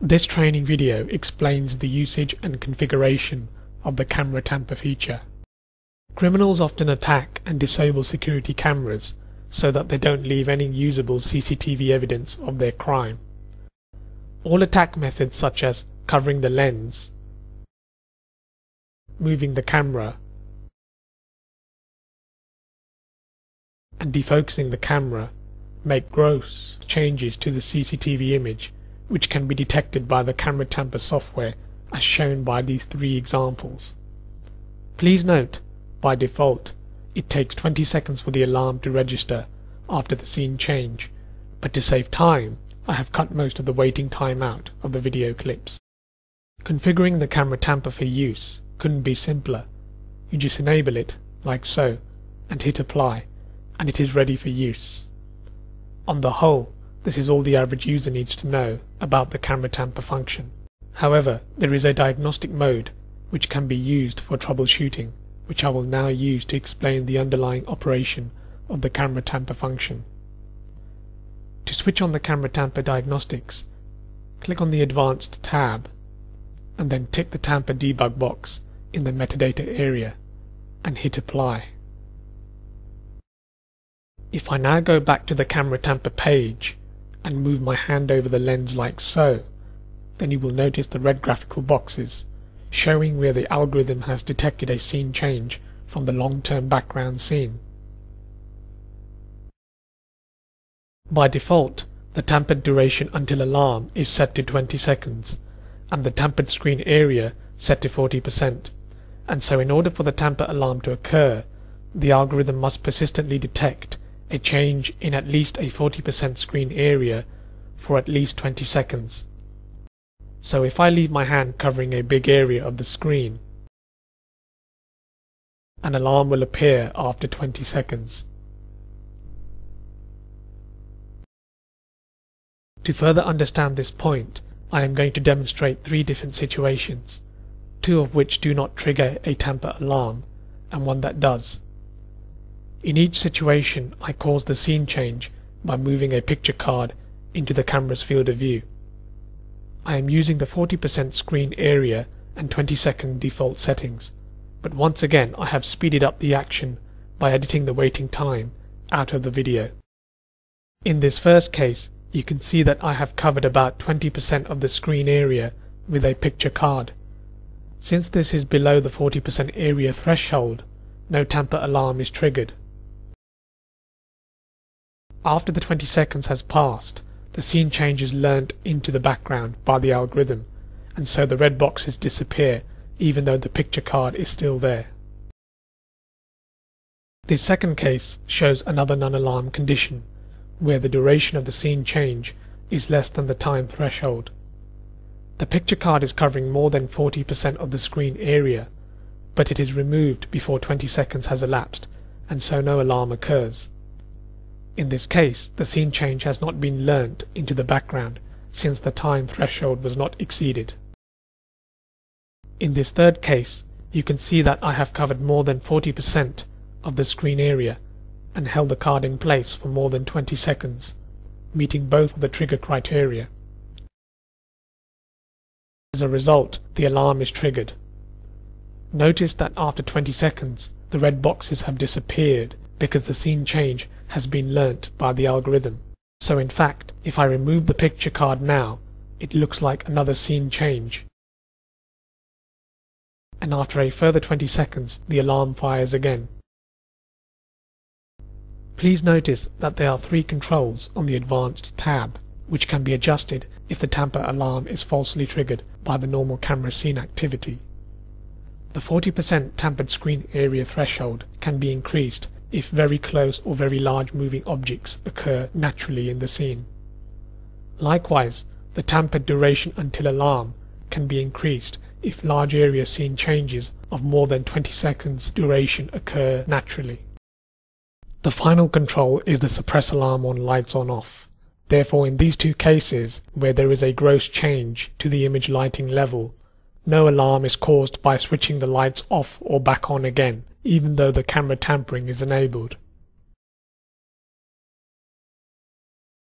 This training video explains the usage and configuration of the camera tamper feature. Criminals often attack and disable security cameras so that they don't leave any usable CCTV evidence of their crime. All attack methods such as covering the lens, moving the camera, and defocusing the camera make gross changes to the CCTV image, which can be detected by the camera tamper software as shown by these three examples. Please note, by default, it takes 20 seconds for the alarm to register after the scene change, but to save time, I have cut most of the waiting time out of the video clips. Configuring the camera tamper for use couldn't be simpler. You just enable it, like so, and hit apply, and it is ready for use. On the whole, this is all the average user needs to know about the camera tamper function. However, there is a diagnostic mode which can be used for troubleshooting, which I will now use to explain the underlying operation of the camera tamper function. To switch on the camera tamper diagnostics, click on the Advanced tab and then tick the tamper debug box in the metadata area and hit apply. If I now go back to the camera tamper page and move my hand over the lens like so, then you will notice the red graphical boxes showing where the algorithm has detected a scene change from the long-term background scene. By default, the tampered duration until alarm is set to 20 seconds and the tampered screen area set to 40%, and so in order for the tamper alarm to occur, the algorithm must persistently detect a change in at least a 40% screen area for at least 20 seconds. So if I leave my hand covering a big area of the screen, an alarm will appear after 20 seconds. To further understand this point, I am going to demonstrate three different situations, two of which do not trigger a tamper alarm, and one that does. In each situation, I cause the scene change by moving a picture card into the camera's field of view. I am using the 40% screen area and 20-second default settings, but once again I have speeded up the action by editing the waiting time out of the video. In this first case, you can see that I have covered about 20% of the screen area with a picture card. Since this is below the 40% area threshold, no tamper alarm is triggered. After the 20 seconds has passed, the scene change is learnt into the background by the algorithm, and so the red boxes disappear even though the picture card is still there. This second case shows another non-alarm condition, where the duration of the scene change is less than the time threshold. The picture card is covering more than 40% of the screen area, but it is removed before 20 seconds has elapsed, and so no alarm occurs. In this case, the scene change has not been learnt into the background since the time threshold was not exceeded. In this third case, you can see that I have covered more than 40% of the screen area and held the card in place for more than 20 seconds, meeting both of the trigger criteria. As a result, the alarm is triggered. Notice that after 20 seconds, the red boxes have disappeared because the scene change has been learnt by the algorithm. So in fact, if I remove the picture card now, it looks like another scene change. And after a further 20 seconds, the alarm fires again. Please notice that there are three controls on the Advanced tab, which can be adjusted if the tamper alarm is falsely triggered by the normal camera scene activity. The 40% tampered screen area threshold can be increased if very close or very large moving objects occur naturally in the scene. Likewise, the tampered duration until alarm can be increased if large area scene changes of more than 20 seconds duration occur naturally. The final control is the suppress alarm on lights on off. Therefore, in these two cases, where there is a gross change to the image lighting level, no alarm is caused by switching the lights off or back on again, even though the camera tampering is enabled.